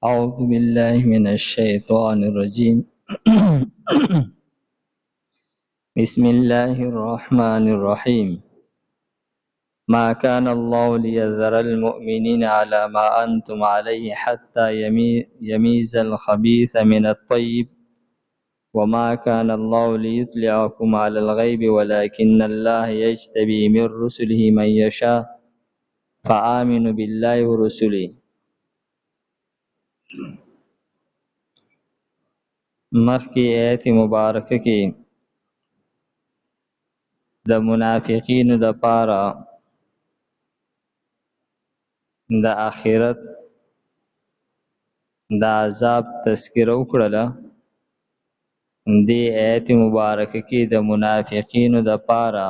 أعوذ بالله من الشيطان الرجيم بسم الله الرحمن الرحيم ما كان الله ليذر المؤمنين على ما أنتم عليه حتى يميز الخبيث من الطيب وما كان الله ليطلعكم على الغيب ولكن الله يجتبي من رسله من يشاء فآمنوا بالله ورسله. مخکې آیت مبارکه کې د منافقینو د پاره د آخرت د عذاب تذکره وکړله. دې آیت مبارکه کې د منافقینو د پاره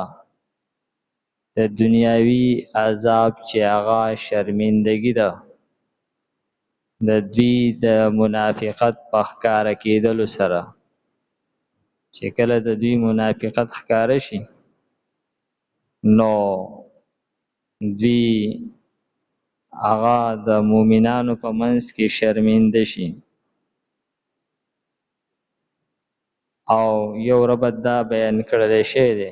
د دنیاوی عذاب چې هغه شرمندگی ده د دوی د منافقت په ښکاره کېدلو سره، چې کله د دوی منافقت ښکاره شي نو دوی هغه د مؤمنانو په منځ کې شرمنده شي. او یو ربط دا بیان کړلی شوی دی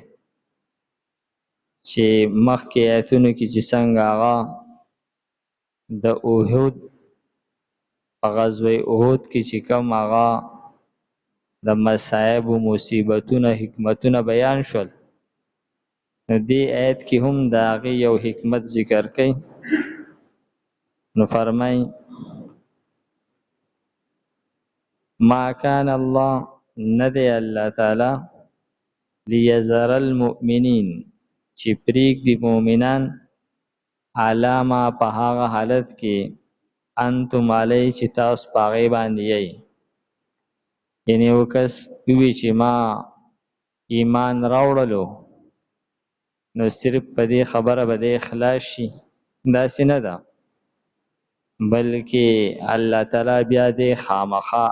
چې مخکې آیتونو کې چې څنګه هغه د احد په غزوه احد کې چې کوم هغه د مصائب و مصیبتونه حکمتونه بیان شول، نو دې آیت کې هم د هغې یو حکمت ذکر کوي. نو فرمایي ما کان الله، نه دی الله تعالی لیذر المؤمنین چې پرېږدي مؤمنان علامه په هغه حالت کې انتم علی چې تاسو په هغې باندې یئ. یعنې یو کس ووي چې ما ایمان راوړلو نو صرف په دې خبره به دی خلاص شي، داسې نه ده، بلکې الله تعالی بیا دې خامخا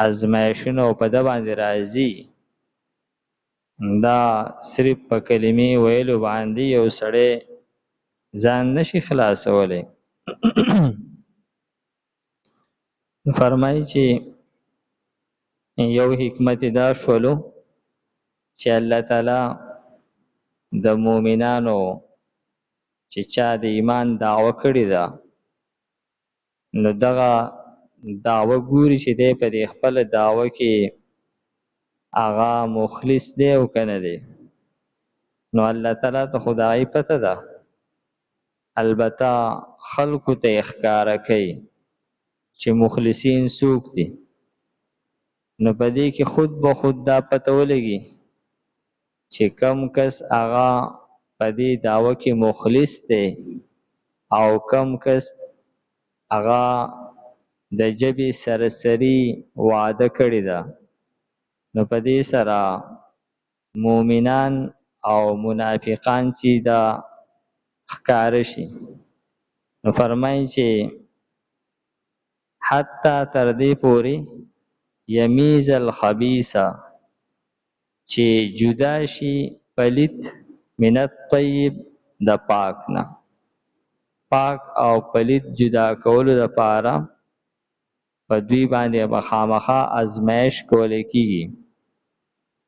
ازمایښونه په ده باندې راځي. دا صرف په کلمې ویلو باندې یو سړی ځان نشي خلاصولی. فرمایي چې یو حکمت دا شولو چې الله تعالی د مؤمنانو چې چا د ایمان دعوه کړې ده نو دغه دعوه ګوري چې دی په دې خپله دعوه کې هغه مخلص دی او که نه دی. نو الله تعالی ته خو د هغې پته ده، البته خلکو ته یې ښکاره کوي چې مخلصین څوک دي. نو په دې کې خود به خود دا پته ولګي چې کم کس هغه په دې دعوه کې مخلص دی او کم کس هغه د ژبې سرسري وعده کړې ده. نو په دې سره مؤمنان او منافقان چې دا ښکاره شي. نو فرمایي چې حتی تر دې پورې یمیز الخبیثه چې جدا شي پلیت من الطیب د پاک نه. پاک او پلیت جدا کولو دپاره په دوی باندې به خامخا ازمایش کولی کېږي.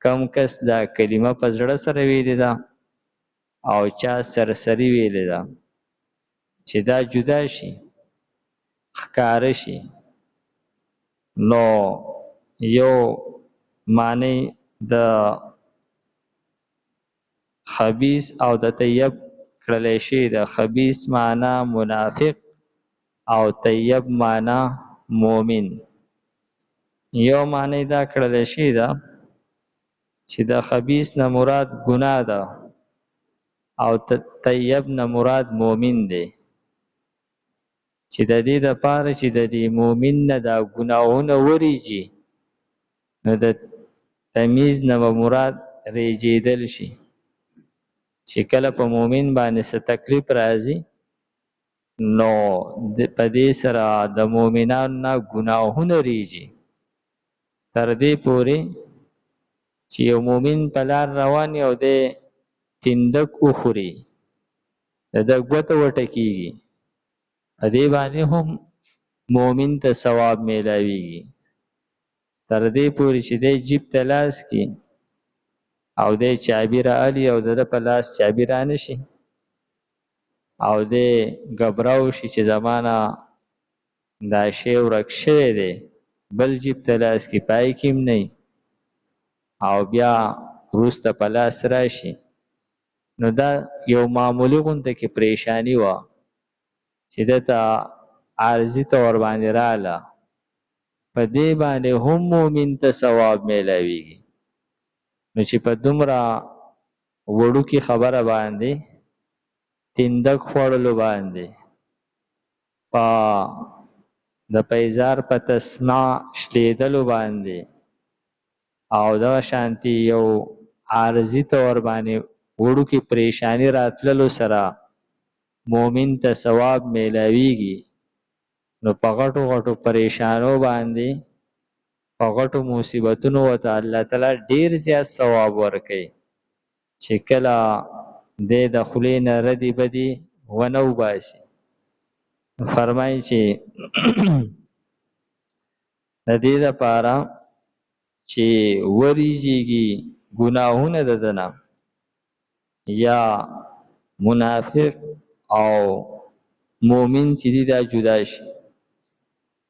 کم کس دا کلمه په زړه سره ویلې ده او چا سرسري ویلې ده، چې دا جدا شي ښکاره شي. نو یو معنی د خبیث او د طیب کړلی شي. د خبیث معنا منافق او طیب معنا مؤمن. یو معنی دا کړلی شي ده چې د خبیث نه مراد ګناه ده او طیب نه مراد مؤمن دی، چې د دې دپاره چې د دې مؤمن نه دا ګناهونه وریږي نو د تمیز نه به مراد ریجېدل شي. چې کله په مؤمن باندې څه تکلیف راځي نو په دې سره د مؤمنانو نه ګناهونه ریږي، تر دې پورې چې یو مؤمن په لار روان او دی تندک وخوري، د ده ګوته وټکېږي، په دې باندې هم مؤمن ته ثواب میلاویږي تر دې پورې چې دی جیب ته لاس کړي او دی چابي راالي او د ده په لاس چابي رانشي او دی ګبراو شي چې زمانه دا شی ورک شوی دی بل جیب ته لاس کې پای کې هم نه او بیا وروسته په لاس راشي نو دا یو معمولي غونته کې پریشانی وه چې ده ته عارضي طور باندې راله په دې باندې هم مؤمن ته ثواب میلاویږي نو چې په دومره وړوکې خبره باندې تندک خوړلو باندې په د پیزار په تسمع شلیدلو باندې او دغه شانتي یو عارضي طور باندې وړوکې پریشانی راتللو سره مؤمن ته ثواب میلاویږي نو په غټو غټو پریشانو باندې په غټو مصیبتونو ورته الله تعالی ډیر زیات ثواب ورکوي چې کله دی د خولې نه ردې بدې ونه وباسي فرمایي چې د دې لپاره چې وریږي ګناهونه د ده نه یا منافق او مؤمن چې دي دا جدا شي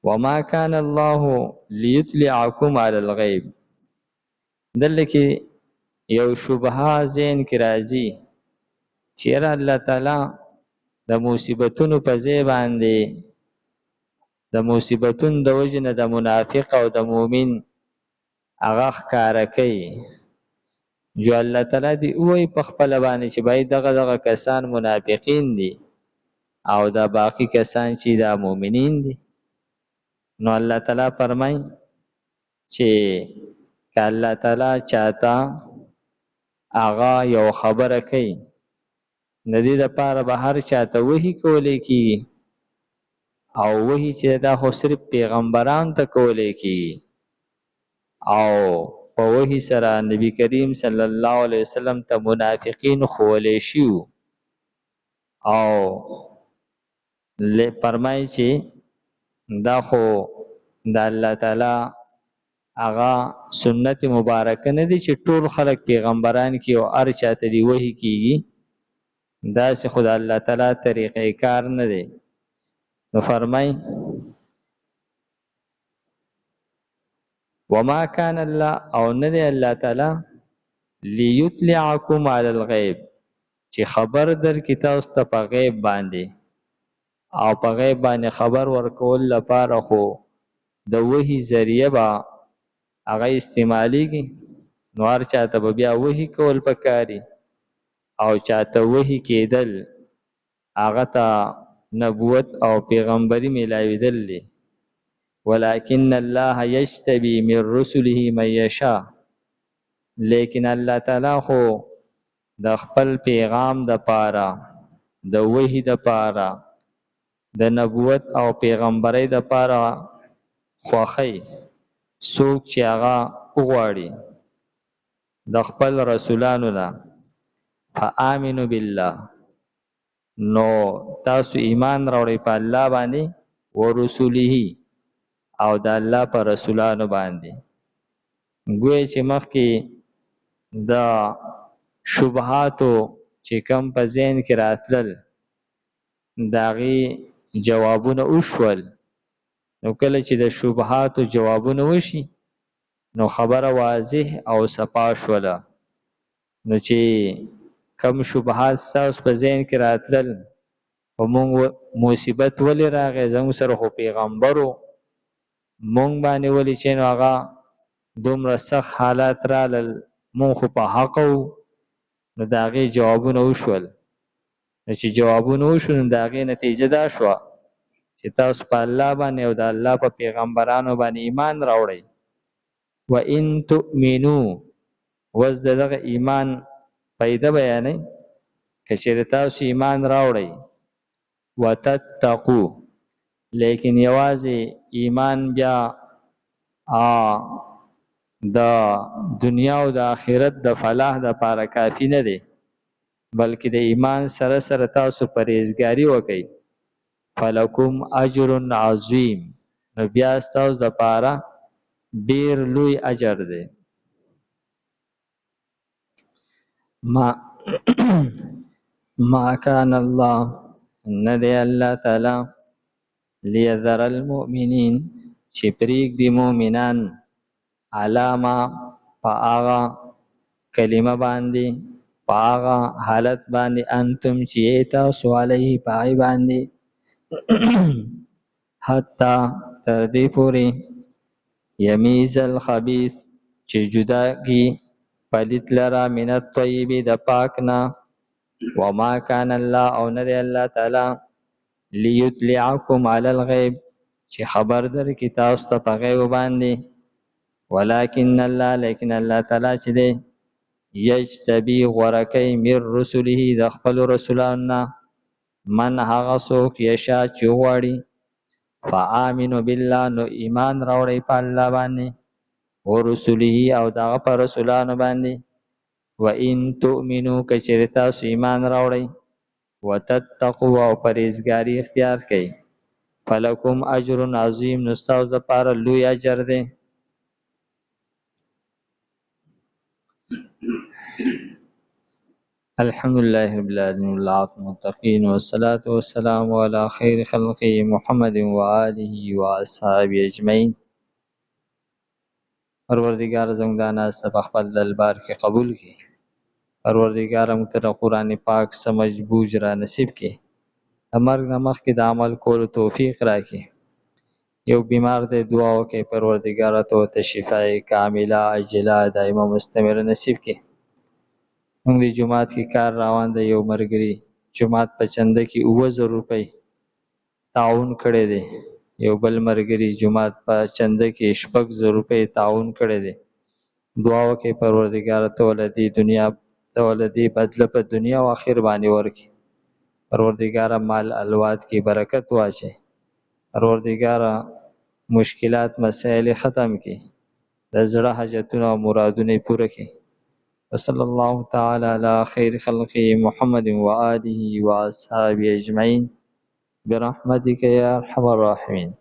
وما كان الله ليطلعكم على الغيب دلته کې یو شبهه ذهن کې راځي چیرې الله تعالی د مصیبتونو په ځای باندې د مصیبتونو د وجې نه د منافق او د مؤمن هغه ښکاره کوي جو الله تعالی دی وایي په خپله باندې چې باید دغه کسان منافقین دي او دا باقی کسان چې دا مؤمنین دي نو الله تعالی فرمای چې که الله تعالی چاته هغه یو خبره کوي د دې دپاره به هر چاته وحي کولی کېږي او وحي چې دا خو صرف پیغمبرانو ته کولی کېږي او په وحي سره نبی کریم صلی الله علیه وسلم ته منافقین ښوولی شي او فرمایي چې دا خو د الله تعالی هغه سنت مبارکه نه دی چې ټول خلک پیغمبران کې او هر چاته دی وحي کېږي داسې خو د الله تعالی طریقې کار نه دی نو فرمایي وما كان الله او نه دی الله تعالی ليطلعكم على الغيب چې خبر درکړي تاسو ته په غیب باندې او په غیب باندې خبر ورکول لپاره خو د وحي ذریعه به هغه استعمالیږي نو هر چاته به بیا وحي کول پکاري او چاته وحي کېدل هغه ته نبوت او پیغمبري میلاویدل دي ولكن الله یجتبی من رسله من یشاء لیکن الله تعالی خو د خپل پیغام د پاره د وحي د پاره د نبوت او پیغمبري د پاره خوښي څوک چې هغه وغواړي د خپل رسولانو نه فآمنوا بالله نو تاسو ایمان راوړئ په الله باندې ورسوله او د الله په رسولانو باندې ګویا چې مخکې د شبهاتو چې کم په ذهن کې راتلل د هغې جوابونه وشول نو کله چې د شبهاتو جوابونه وشي نو خبره واضح او صفا شوله نو چې کم شبهات ستاسو په ذهن کې راتلل په مونږ مصیبت ولې راغی زموږ سره خو پیغمبرو مونږ باندې ولې چې نو هغه دومره سخت حالات رالل مونږ خو په حق وو نو د هغې جوابونه وشول نو چې جوابونه وشول نو د هغې نتیجه دا شوه چې تاسو په الله باندې او د الله په پیغمبرانو باندې ایمان راوړئ وان تؤمنو وز دغه ایمان پیدا بیانې که چېرې تاسو ایمان راوړئ وتتقو لیکن یوازې ایمان بیا د دنیا او د آخرت د فلاح دپاره کافي نه دی بلکې د ایمان سره سره تاسو پرهیزګاري وکئ فلکم اجر عظیم، نو بیا ستاسو دپاره ډیر لوی اجر دی. ما کان الله، نه دی الله تعالی لیذر المؤمنین چې پرېږدي مؤمنان علامه په هغه کلمه باندې، په هغه حالت باندې انتم چې تاسو علیه په هغې باندې حتی تر دې پورې یمیز الخبیث چې جدا کی پلیت لرا من الطیب د پاک نه. وما کان الله، او نه دی الله تعالی لیطلعکم علی الغیب چې خبر درکړي تاسو ته په غیب باندې، ولکن الله، لیکن الله تعالی چې دی یجتبی غوره کوي من رسله د خپلو رسولانو نه من هغه څوک یشا چې وغواړي. فآمنوا بالله، نو ایمان راوړئ په الله باندې، ورسله او دغه په رسولانو باندې. وان تؤمنوا، کچېرې تاسو ایمان راوړئ، وتتقوا او پرهیزګاري اختیار کړئ، فلکم اجر عظیم، نو ستاسو دپاره لوی اجر دی. الحمدلله رب العالمین والعاقبة للمتقین والصلاة والسلام علی خیر خلقه محمد وآله واصحابه اجمعین. پروردگار زموږ دا ناسته په خپل دربار کې قبول کړي. پروردگار موږ ته د قرآن پاک سمجھ بوجھ را نصیب کړي. د مرګ نه مخکې د عمل کولو توفیق راکړي. یو بیمار دی، دعا وکړئ پروردگار ته شفای کامله عاجله دایمه مستمره نصیب کړي. موږ د جومات کې کار روان دی، یو ملګري جومات په چنده کې 9000 روپۍ تعاون کړی دی. یو بل ملګري جومات په چنده کې 6000 روپۍ تعاون کړی دی. دعا وکړئ پروردگار ته ولدي دنیا ته ولدي بدله په دنیا او آخر باندې ورکړي. پروردگار مال الواد کې برکت واچي. پروردگار مشکلات مسائل ختم کړي. د زړه حاجتونه او مرادونه پوره کړي. وصلی الله تعالی علی خیر خلقه محمد وآله واصحابه اجمعین برحمتک یا ارحم الراحمین.